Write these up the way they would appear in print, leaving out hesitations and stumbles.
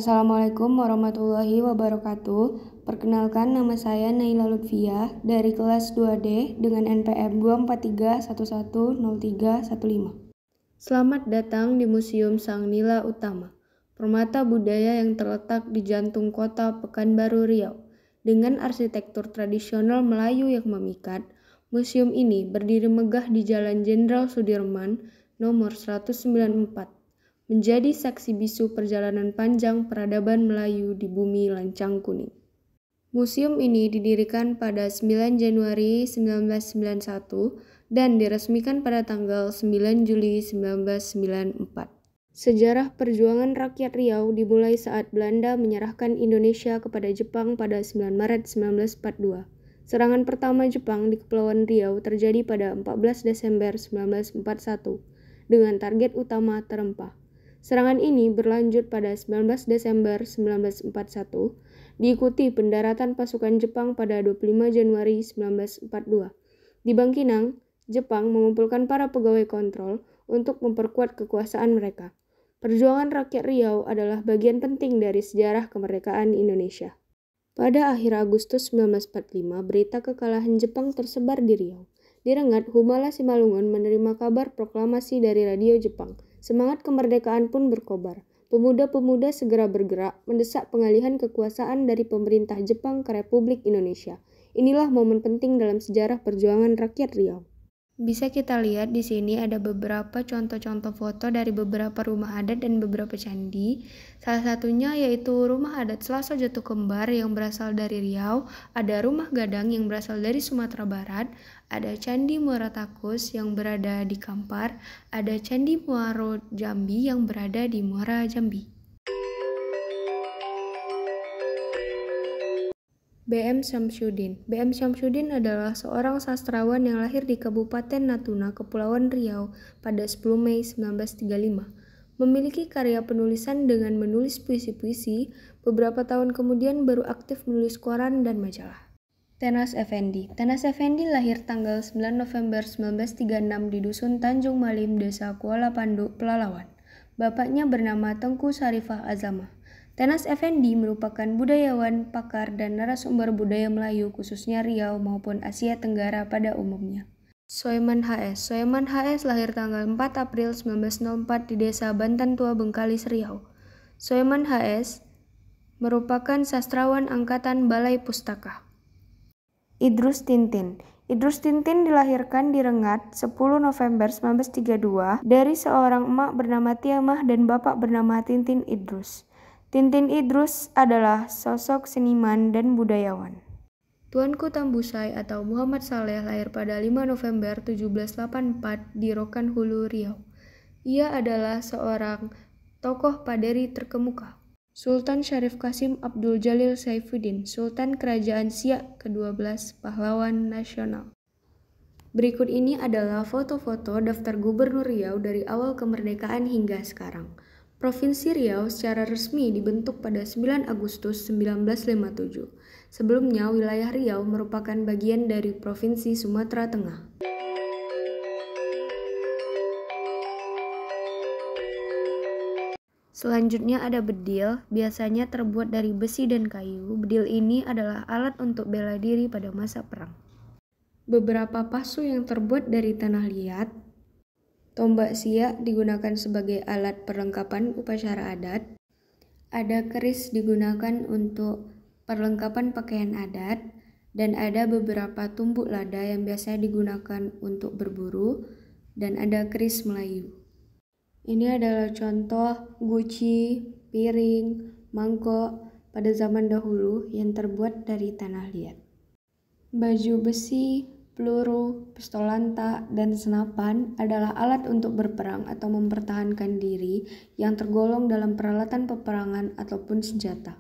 Assalamualaikum warahmatullahi wabarakatuh. Perkenalkan, nama saya Naila Lutfia dari kelas 2D dengan NPM 243110315. Selamat datang di Museum Sang Nila Utama, permata budaya yang terletak di jantung kota Pekanbaru Riau. Dengan arsitektur tradisional Melayu yang memikat, museum ini berdiri megah di Jalan Jenderal Sudirman nomor 194. Menjadi saksi bisu perjalanan panjang peradaban Melayu di bumi lancang kuning. Museum ini didirikan pada 9 Januari 1991 dan diresmikan pada tanggal 9 Juli 1994. Sejarah perjuangan rakyat Riau dimulai saat Belanda menyerahkan Indonesia kepada Jepang pada 9 Maret 1942. Serangan pertama Jepang di Kepulauan Riau terjadi pada 14 Desember 1941 dengan target utama terempah. Serangan ini berlanjut pada 19 Desember 1941, diikuti pendaratan pasukan Jepang pada 25 Januari 1942. Di Bangkinang, Jepang mengumpulkan para pegawai kontrol untuk memperkuat kekuasaan mereka. Perjuangan rakyat Riau adalah bagian penting dari sejarah kemerdekaan Indonesia. Pada akhir Agustus 1945, berita kekalahan Jepang tersebar di Riau. Di Rengat, Humala Simalungun menerima kabar proklamasi dari radio Jepang. Semangat kemerdekaan pun berkobar. Pemuda-pemuda segera bergerak mendesak pengalihan kekuasaan dari pemerintah Jepang ke Republik Indonesia. Inilah momen penting dalam sejarah perjuangan rakyat Riau. Bisa kita lihat di sini ada beberapa contoh-contoh foto dari beberapa rumah adat dan beberapa candi. Salah satunya yaitu rumah adat Selaso Jatuh Kembar yang berasal dari Riau, ada rumah gadang yang berasal dari Sumatera Barat, ada Candi Muara Takus yang berada di Kampar, ada Candi Muaro Jambi yang berada di Muara Jambi. B.M. Syamsuddin. B.M. Syamsuddin adalah seorang sastrawan yang lahir di Kabupaten Natuna, Kepulauan Riau pada 10 Mei 1935. Memiliki karya penulisan dengan menulis puisi-puisi, beberapa tahun kemudian baru aktif menulis koran dan majalah. Tenas Effendi. Tenas Effendi lahir tanggal 9 November 1936 di Dusun Tanjung Malim, Desa Kuala Pandu, Pelalawan. Bapaknya bernama Tengku Sarifah Azamah. Tenas Effendi merupakan budayawan, pakar, dan narasumber budaya Melayu khususnya Riau maupun Asia Tenggara pada umumnya. Soeman HS. Soeman HS lahir tanggal 4 April 1904 di Desa Bantan Tua, Bengkalis, Riau. Soeman HS merupakan sastrawan angkatan Balai Pustaka. Idrus Tintin. Idrus Tintin dilahirkan di Rengat 10 November 1932 dari seorang emak bernama Tiamah dan bapak bernama Tintin Idrus. Tintin Idrus adalah sosok seniman dan budayawan. Tuanku Tambusai atau Muhammad Saleh lahir pada 5 November 1784 di Rokan Hulu, Riau. Ia adalah seorang tokoh Paderi terkemuka. Sultan Syarif Qasim Abdul Jalil Saifuddin, Sultan Kerajaan Siak ke-12, pahlawan nasional. Berikut ini adalah foto-foto daftar gubernur Riau dari awal kemerdekaan hingga sekarang. Provinsi Riau secara resmi dibentuk pada 9 Agustus 1957. Sebelumnya, wilayah Riau merupakan bagian dari Provinsi Sumatera Tengah. Selanjutnya ada bedil, biasanya terbuat dari besi dan kayu. Bedil ini adalah alat untuk bela diri pada masa perang. Beberapa pasu yang terbuat dari tanah liat. Tombak siak digunakan sebagai alat perlengkapan upacara adat. Ada keris digunakan untuk perlengkapan pakaian adat. Dan ada beberapa tumbuk lada yang biasa digunakan untuk berburu. Dan ada keris Melayu. Ini adalah contoh guci, piring, mangkok pada zaman dahulu yang terbuat dari tanah liat. Baju besi, peluru, pistol lantak, dan senapan adalah alat untuk berperang atau mempertahankan diri yang tergolong dalam peralatan peperangan ataupun senjata.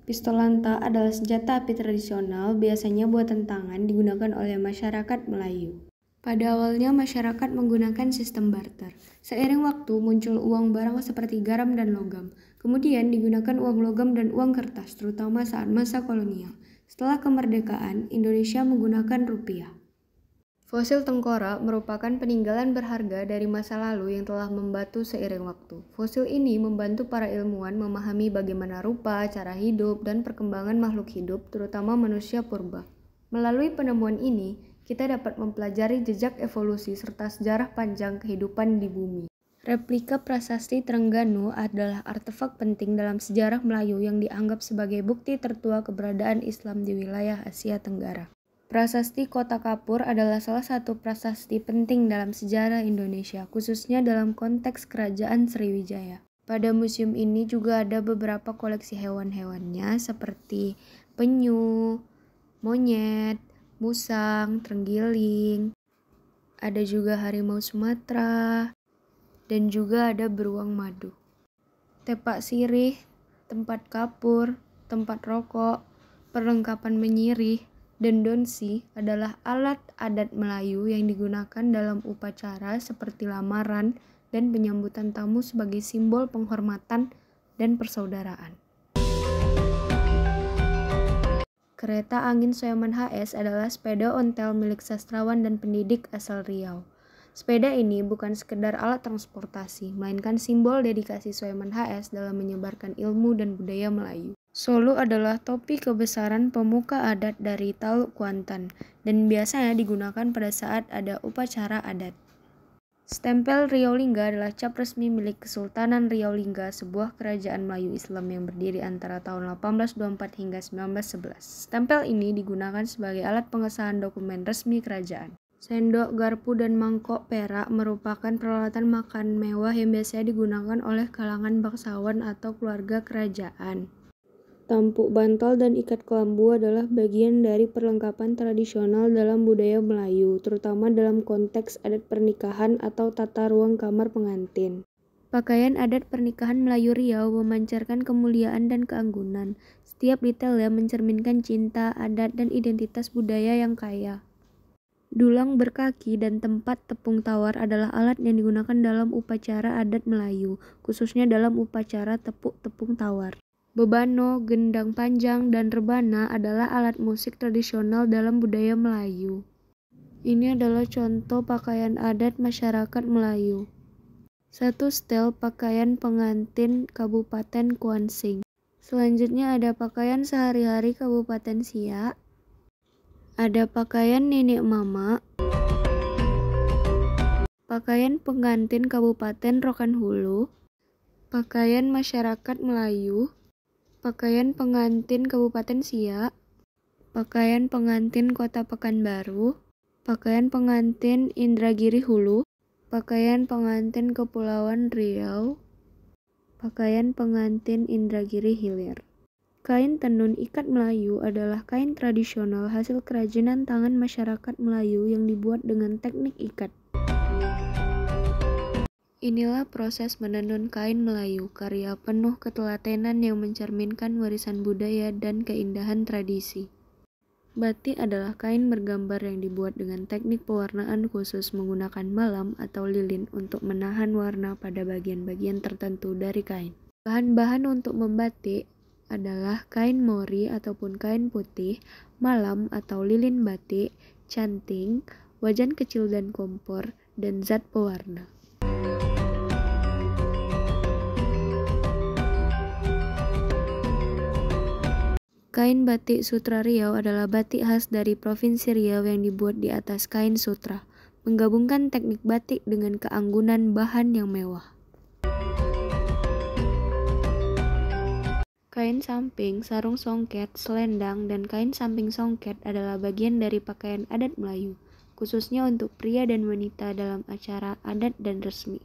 Pistol lantak adalah senjata api tradisional biasanya buatan tangan digunakan oleh masyarakat Melayu. Pada awalnya masyarakat menggunakan sistem barter. Seiring waktu muncul uang barang seperti garam dan logam. Kemudian digunakan uang logam dan uang kertas, terutama saat masa kolonial. Setelah kemerdekaan, Indonesia menggunakan rupiah. Fosil tengkorak merupakan peninggalan berharga dari masa lalu yang telah membatu seiring waktu. Fosil ini membantu para ilmuwan memahami bagaimana rupa, cara hidup, dan perkembangan makhluk hidup, terutama manusia purba. Melalui penemuan ini, kita dapat mempelajari jejak evolusi serta sejarah panjang kehidupan di bumi. Replika prasasti Trengganu adalah artefak penting dalam sejarah Melayu yang dianggap sebagai bukti tertua keberadaan Islam di wilayah Asia Tenggara. Prasasti Kota Kapur adalah salah satu prasasti penting dalam sejarah Indonesia, khususnya dalam konteks Kerajaan Sriwijaya. Pada museum ini juga ada beberapa koleksi hewan-hewannya seperti penyu, monyet, musang, terenggiling, ada juga harimau Sumatera, dan juga ada beruang madu. Tepak sirih, tempat kapur, tempat rokok, perlengkapan menyirih, dan donsi adalah alat adat Melayu yang digunakan dalam upacara seperti lamaran dan penyambutan tamu sebagai simbol penghormatan dan persaudaraan. Kereta angin Soeman HS adalah sepeda ontel milik sastrawan dan pendidik asal Riau. Sepeda ini bukan sekedar alat transportasi, melainkan simbol dedikasi Soeman HS dalam menyebarkan ilmu dan budaya Melayu. Solo adalah topi kebesaran pemuka adat dari Taluk Kuantan dan biasanya digunakan pada saat ada upacara adat. Stempel Riau Lingga adalah cap resmi milik Kesultanan Riau Lingga, sebuah kerajaan Melayu Islam yang berdiri antara tahun 1824 hingga 1911. Stempel ini digunakan sebagai alat pengesahan dokumen resmi kerajaan. Sendok, garpu, dan mangkok perak merupakan peralatan makan mewah yang biasanya digunakan oleh kalangan bangsawan atau keluarga kerajaan. Tampuk bantal dan ikat kelambu adalah bagian dari perlengkapan tradisional dalam budaya Melayu, terutama dalam konteks adat pernikahan atau tata ruang kamar pengantin. Pakaian adat pernikahan Melayu Riau memancarkan kemuliaan dan keanggunan. Setiap detailnya mencerminkan cinta, adat, dan identitas budaya yang kaya. Dulang berkaki dan tempat tepung tawar adalah alat yang digunakan dalam upacara adat Melayu, khususnya dalam upacara tepuk tepung tawar. Bebano, gendang panjang, dan rebana adalah alat musik tradisional dalam budaya Melayu. Ini adalah contoh pakaian adat masyarakat Melayu. 1. Setel pakaian pengantin Kabupaten Kuansing. Selanjutnya ada pakaian sehari-hari Kabupaten Siak. Ada pakaian nenek mama. Pakaian pengantin Kabupaten Rokan Hulu. Pakaian masyarakat Melayu. Pakaian pengantin Kabupaten Siak, pakaian pengantin Kota Pekanbaru, pakaian pengantin Indragiri Hulu, pakaian pengantin Kepulauan Riau, pakaian pengantin Indragiri Hilir. Kain tenun ikat Melayu adalah kain tradisional hasil kerajinan tangan masyarakat Melayu yang dibuat dengan teknik ikat. Inilah proses menenun kain Melayu, karya penuh ketelatenan yang mencerminkan warisan budaya dan keindahan tradisi. Batik adalah kain bergambar yang dibuat dengan teknik pewarnaan khusus menggunakan malam atau lilin untuk menahan warna pada bagian-bagian tertentu dari kain. Bahan-bahan untuk membatik adalah kain mori ataupun kain putih, malam atau lilin batik, canting, wajan kecil dan kompor, dan zat pewarna. Kain batik Sutra Riau adalah batik khas dari Provinsi Riau yang dibuat di atas kain sutra, menggabungkan teknik batik dengan keanggunan bahan yang mewah. Kain samping, sarung songket, selendang, dan kain samping songket adalah bagian dari pakaian adat Melayu, khususnya untuk pria dan wanita dalam acara adat dan resmi.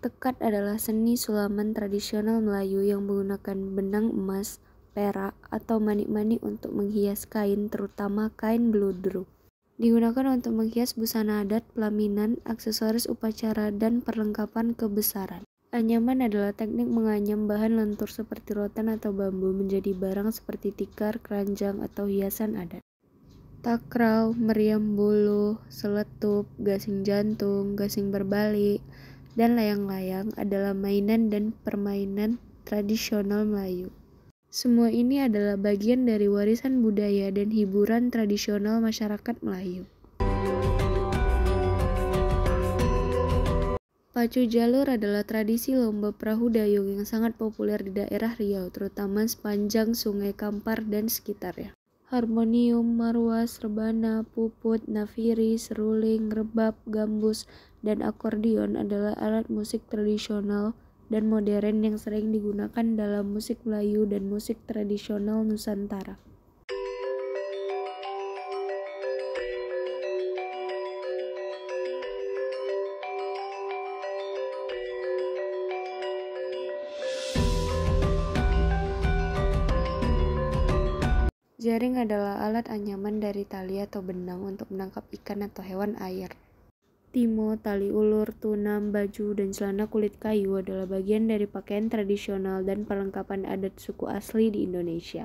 Tekat adalah seni sulaman tradisional Melayu yang menggunakan benang emas, perak, atau manik-manik untuk menghias kain, terutama kain beludru. Digunakan untuk menghias busana adat, pelaminan, aksesoris upacara, dan perlengkapan kebesaran. Anyaman adalah teknik menganyam bahan lentur seperti rotan atau bambu menjadi barang seperti tikar, keranjang, atau hiasan adat. Takrau, meriam bulu, seletup, gasing jantung, gasing berbalik, dan layang-layang adalah mainan dan permainan tradisional Melayu. Semua ini adalah bagian dari warisan budaya dan hiburan tradisional masyarakat Melayu. Pacu jalur adalah tradisi lomba perahu dayung yang sangat populer di daerah Riau, terutama sepanjang Sungai Kampar dan sekitarnya. Harmonium, marwas, rebana, puput, nafiri, seruling, rebab, gambus, dan akordeon adalah alat musik tradisional dan modern yang sering digunakan dalam musik Melayu dan musik tradisional Nusantara. Jaring adalah alat anyaman dari tali atau benang untuk menangkap ikan atau hewan air. Timo, tali ulur, tunam, baju, dan celana kulit kayu adalah bagian dari pakaian tradisional dan perlengkapan adat suku asli di Indonesia.